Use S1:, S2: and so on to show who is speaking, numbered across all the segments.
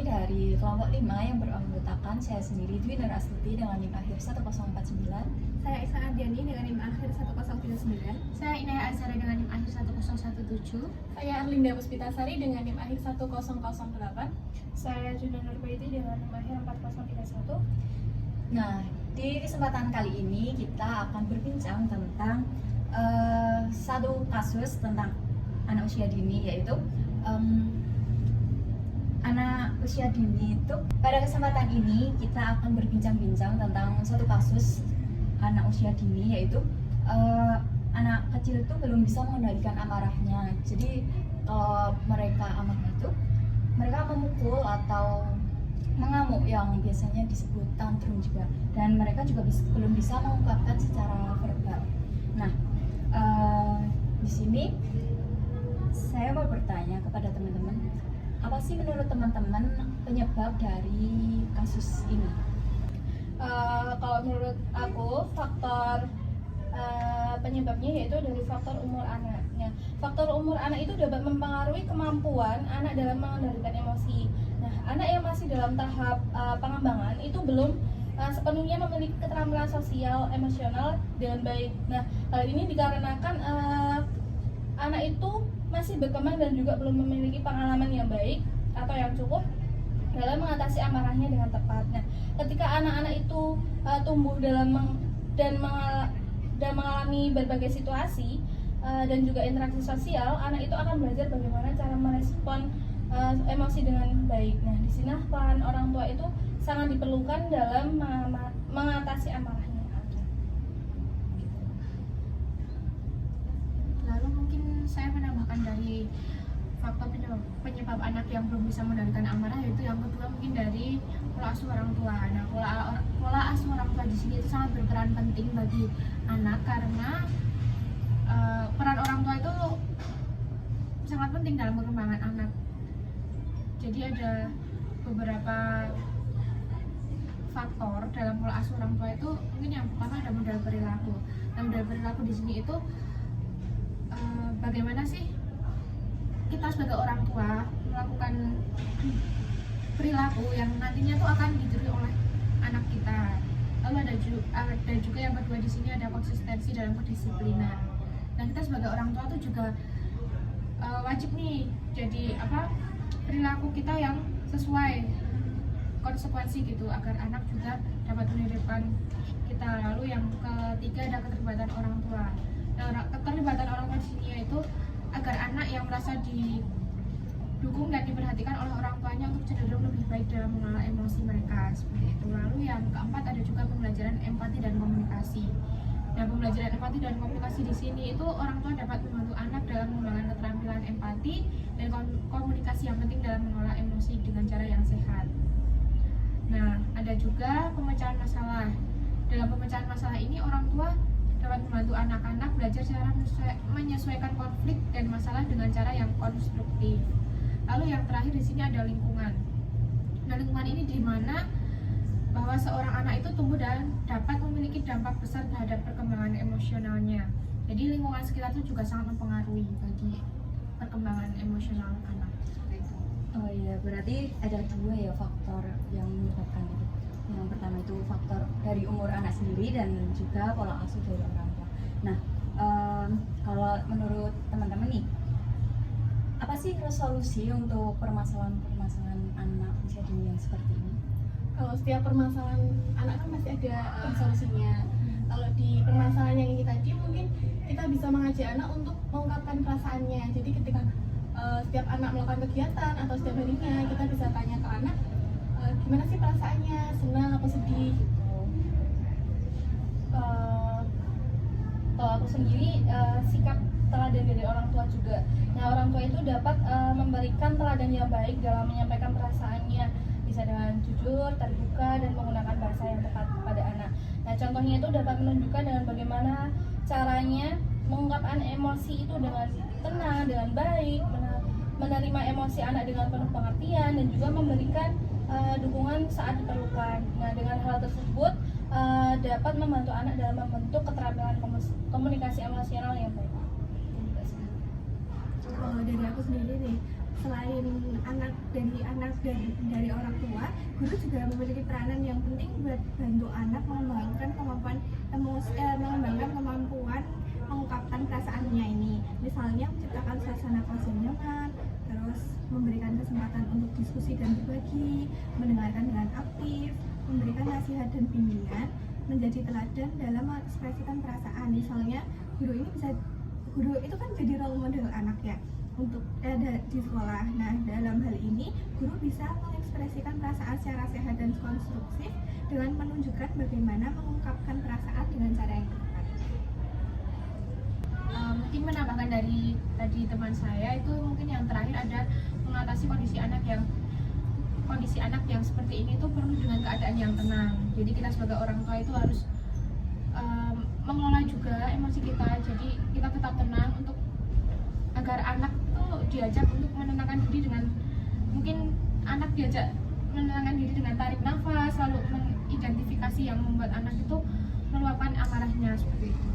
S1: dari kelompok 5 yang beranggotakan saya sendiri Dwi Nur Astuti dengan NIM akhir 1049.
S2: Saya Isa Ardiani dengan NIM akhir 1039.
S3: Saya Inaya Azhara dengan NIM akhir 1017.
S2: Saya Arlinda Puspitasari dengan NIM akhir 1008.
S4: Saya Juna Nurbaiti dengan NIM akhir 4031.
S1: Nah, di kesempatan kali ini kita akan berbincang tentang satu kasus tentang anak usia dini, yaitu anak usia dini itu. Pada kesempatan ini kita akan berbincang-bincang tentang satu kasus anak usia dini, yaitu anak kecil itu belum bisa mengendalikan amarahnya. Jadi kalau mereka amarah itu, mereka memukul atau mengamuk yang biasanya disebut tantrum juga, dan mereka juga belum bisa mengungkapkan secara verbal. Nah, di sini saya mau bertanya kepada teman-teman, apa sih menurut teman-teman penyebab dari kasus ini?
S4: Kalau menurut aku, faktor penyebabnya yaitu dari faktor umur anaknya. Faktor umur anak itu dapat mempengaruhi kemampuan anak dalam mengendalikan emosi. Nah, anak yang masih dalam tahap pengembangan itu belum sepenuhnya memiliki keterampilan sosial emosional dengan baik. Nah, hal ini dikarenakan anak itu masih berkembang dan juga belum memiliki pengalaman yang baik atau yang cukup dalam mengatasi amarahnya dengan tepat. Nah, ketika anak-anak itu tumbuh dan mengalami berbagai situasi dan juga interaksi sosial, anak itu akan belajar bagaimana cara merespon emosi dengan baik. Nah, di sini peran orang tua itu sangat diperlukan dalam mengatasi amarahnya.
S3: Lalu mungkin saya menambahkan dari faktor penyebab anak yang belum bisa mengendalikan amarah, yaitu yang kedua mungkin dari pola asuh orang tua. Nah, pola asuh orang tua di sini itu sangat berperan penting bagi anak, karena peran orang tua itu sangat penting dalam perkembangan anak. Jadi ada beberapa faktor dalam pola asuh orang tua itu. Mungkin yang pertama ada modal perilaku. Nah, modal perilaku di sini itu bagaimana sih kita sebagai orang tua melakukan perilaku yang nantinya tuh akan ditiru oleh anak kita. Lalu ada juga yang kedua di sini ada konsistensi dalam kedisiplinan. Dan kita sebagai orang tua tuh juga wajib nih jadi perilaku kita yang sesuai konsekuensi gitu, agar anak juga dapat meniripkan kita. Lalu yang ketiga ada keterlibatan orang tua. Nah, keterlibatan orang tua di sini yaitu agar anak yang merasa didukung dan diperhatikan oleh orang tuanya untuk cenderung lebih baik dalam mengelola emosi mereka, seperti itu. Lalu yang keempat ada juga pembelajaran empati dan komunikasi. Nah, pembelajaran empati dan komunikasi di sini itu orang tua dapat membantu anak dalam mengembangkan keterampilan empati dan komunikasi yang penting dalam mengelola emosi dengan cara yang sehat. Nah, ada juga pemecahan masalah. Dalam pemecahan masalah ini orang tua dapat membantu anak-anak belajar cara menyesuaikan konflik dan masalah dengan cara yang konstruktif. Lalu yang terakhir di sini ada lingkungan. Nah, lingkungan ini di mana bahwa seorang anak itu tumbuh dan dapat memiliki dampak besar terhadap perkembangan emosionalnya. Jadi lingkungan sekitar itu juga sangat mempengaruhi bagi perkembangan emosional anak.
S1: Oh iya, berarti ada dua ya faktor yang menyebabkan itu. Yang pertama itu faktor dari umur anak sendiri dan juga pola asuh dari orang tua. Nah, kalau menurut teman-teman nih, apa sih resolusi untuk permasalahan anak usia dini yang seperti ini?
S2: Kalau setiap permasalahan anak kan pasti ada solusinya. Kalau di permasalahan yang ini tadi, mungkin kita bisa mengajak anak untuk mengungkapkan perasaannya. Jadi ketika setiap anak melakukan kegiatan atau setiap harinya, kita bisa tanya ke anak, gimana sih perasaannya, senang atau sedih gitu.
S4: Kalau aku sendiri, sikap teladan dari orang tua juga. Nah, orang tua itu dapat memberikan teladan yang baik dalam menyampaikan perasaannya, bisa dengan jujur, terbuka, dan menggunakan bahasa yang tepat kepada anak. Nah, contohnya itu dapat menunjukkan dengan bagaimana caranya mengungkapkan emosi itu dengan tenang, dengan baik, menerima emosi anak dengan penuh pengertian, dan juga memberikan dukungan saat diperlukan. Nah, dengan hal tersebut dapat membantu anak dalam membentuk keterampilan komunikasi emosional yang baik.
S2: Dari aku sendiri nih,
S5: selain dari orang tua, guru juga memiliki peranan yang penting buat bantu anak mengembangkan kemampuan mengungkapkan perasaannya ini. Misalnya menciptakan suasana kelas yang nyaman, terus memberikan kesempatan untuk diskusi dan berbagi, mendengarkan dengan aktif, memberikan nasihat dan bimbingan, menjadi teladan dalam mengekspresikan perasaan. Misalnya guru itu kan jadi role model anak ya untuk di sekolah. Nah, dalam hal ini guru bisa mengekspresikan perasaan secara sehat dan konstruktif dengan menunjukkan bagaimana mengungkapkan perasaan dengan cara yang tepat.
S3: Mungkin menambahkan dari tadi teman saya itu, mungkin yang terakhir ada mengatasi kondisi anak yang seperti ini itu perlu dengan keadaan yang tenang. Jadi kita sebagai orang tua itu harus mengelola juga emosi kita. Jadi kita tetap tenang untuk agar anak itu diajak untuk menenangkan diri dengan, mungkin anak diajak menenangkan diri dengan tarik nafas, lalu mengidentifikasi yang membuat anak itu meluapkan amarahnya seperti itu.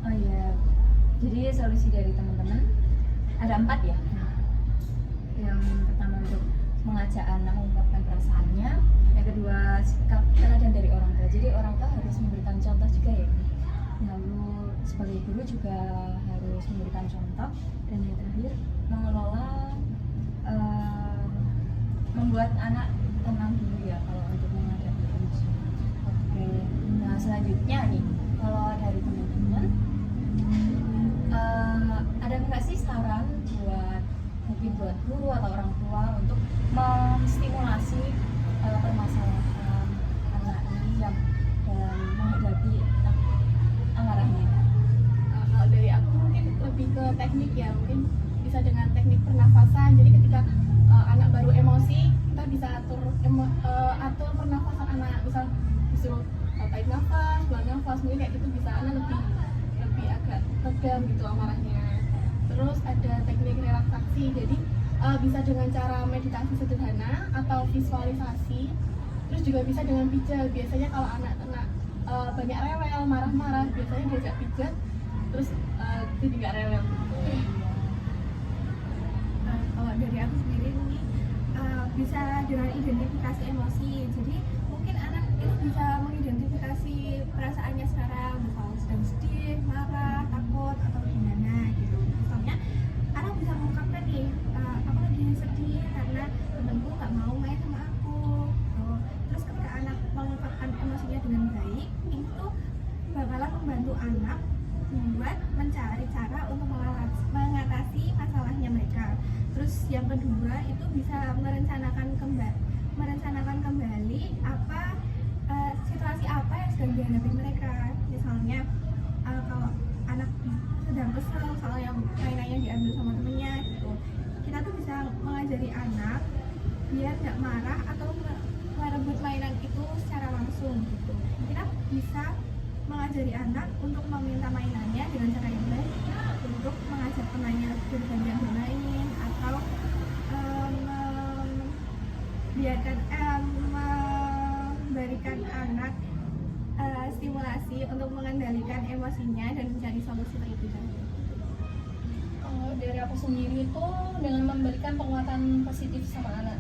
S1: Oh iya, jadi solusi dari teman-teman ada 4 ya. Yang pertama untuk mengajak anak mengungkapkan perasaannya, yang kedua sikap teladan dari orang tua. Jadi orang tua harus memberikan contoh juga ya. Lalu sebagai guru juga harus memberikan contoh, dan yang terakhir mengelola membuat anak tenang dulu ya kalau untuk menghadapi emosi. Oke, nah selanjutnya nih, kalau dari teman-teman ada nggak sih saran mungkin buat guru atau orang tua untuk menstimulasi permasalahan anak ini yang dalam menghadapi amarahnya?
S2: Kalau dari aku mungkin lebih ke teknik ya, mungkin bisa dengan teknik pernafasan. Jadi ketika anak baru emosi, kita bisa atur pernafasan anak, misal disuruh tarik nafas, buang nafas, mungkin kayak gitu bisa anak lebih agak redam gitu amarahnya. Terus ada teknik relaksasi, jadi bisa dengan cara meditasi sederhana atau visualisasi. Terus juga bisa dengan pijat. Biasanya kalau anak banyak rewel, marah-marah, biasanya diajak pijat, terus jadi nggak rewel gitu.
S5: Kalau dari aku sendiri nih bisa dengan identifikasi emosi. Jadi mungkin anak itu bisa mengidentifikasi perasaannya sekarang, misalnya sedang sedih, marah, takut, atau gimana gitu. Misalnya anak bisa mengungkapkan nih, aku lagi sedih karena temanku nggak mau main sama aku. Terus ketika anak mengungkapkan emosinya dengan baik, itu bakalan membantu anak membuat mencari cara untuk mengatasi masalahnya mereka. Terus yang kedua itu bisa merencanakan kembali situasi apa yang sedang dihadapi mereka. Misalnya kalau anak sedang kesel soal yang mainannya diambil sama temennya gitu, kita tuh bisa mengajari anak biar nggak marah atau merebut mainan itu secara langsung gitu. Kita bisa mengajari anak untuk meminta mainannya dengan cara yang baik, untuk mengajak temannya bergantian bermain, atau memberikan anak stimulasi untuk mengendalikan emosinya dan mencari solusi terlebih dahulu.
S4: Kalau dari aku sendiri itu dengan memberikan penguatan positif sama anak.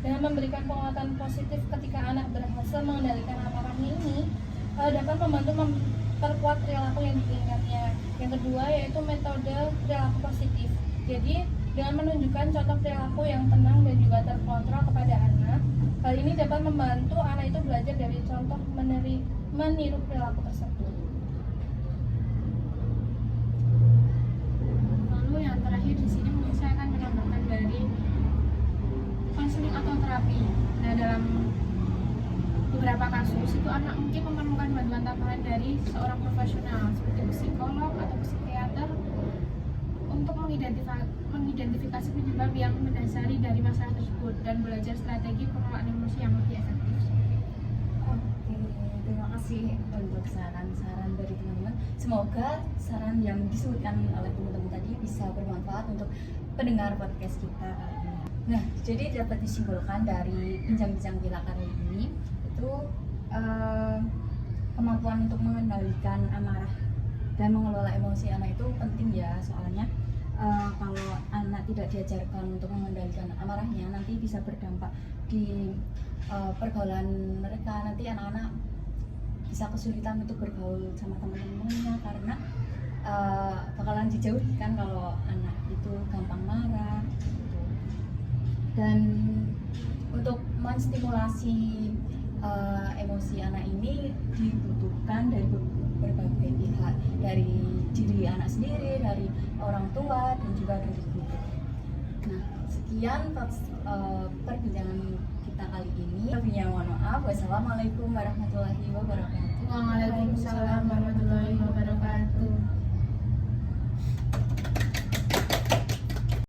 S4: Dengan memberikan penguatan positif ketika anak berhasil mengendalikan amarahnya ini dapat membantu memperkuat perilaku yang diinginkannya. Yang kedua yaitu metode perilaku positif. Jadi dengan menunjukkan contoh perilaku yang tenang dan juga terkontrol kepada anak, hal ini dapat membantu anak itu belajar dari contoh meniru perilaku tersebut.
S3: Lalu yang terakhir di sini mungkin saya akan menambahkan dari konseling atau terapi. Nah, dalam beberapa kasus itu anak mungkin memerlukan bantuan tambahan dari seorang profesional seperti psikolog atau psikiater untuk mengidentifikasi penyebab yang mendasari dari masalah tersebut dan belajar strategi pengelolaan emosi yang lebih efektif.
S1: Oke, terima kasih untuk saran-saran dari teman-teman. Semoga saran yang disebutkan oleh teman-teman tadi bisa bermanfaat untuk pendengar podcast kita kali ini. Nah, jadi dapat disimpulkan dari bincang-bincang kita kali ini itu kemampuan untuk mengendalikan amarah dan mengelola emosi anak itu penting ya, soalnya kalau anak tidak diajarkan untuk mengendalikan amarahnya, nanti bisa berdampak di pergaulan mereka. Nanti anak-anak bisa kesulitan untuk bergaul sama teman-temannya karena bakalan dijauhkan kalau anak itu gampang marah gitu. Dan untuk menstimulasi emosi anak ini dibutuhkan dari berbagai pihak, dari diri anak sendiri, dari orang tua, dan juga dari guru. Nah, sekian perbincangan kita kali ini. Lebihnya mohon maaf. Wassalamualaikum warahmatullahi wabarakatuh.
S3: Waalaikumsalam warahmatullahi wabarakatuh.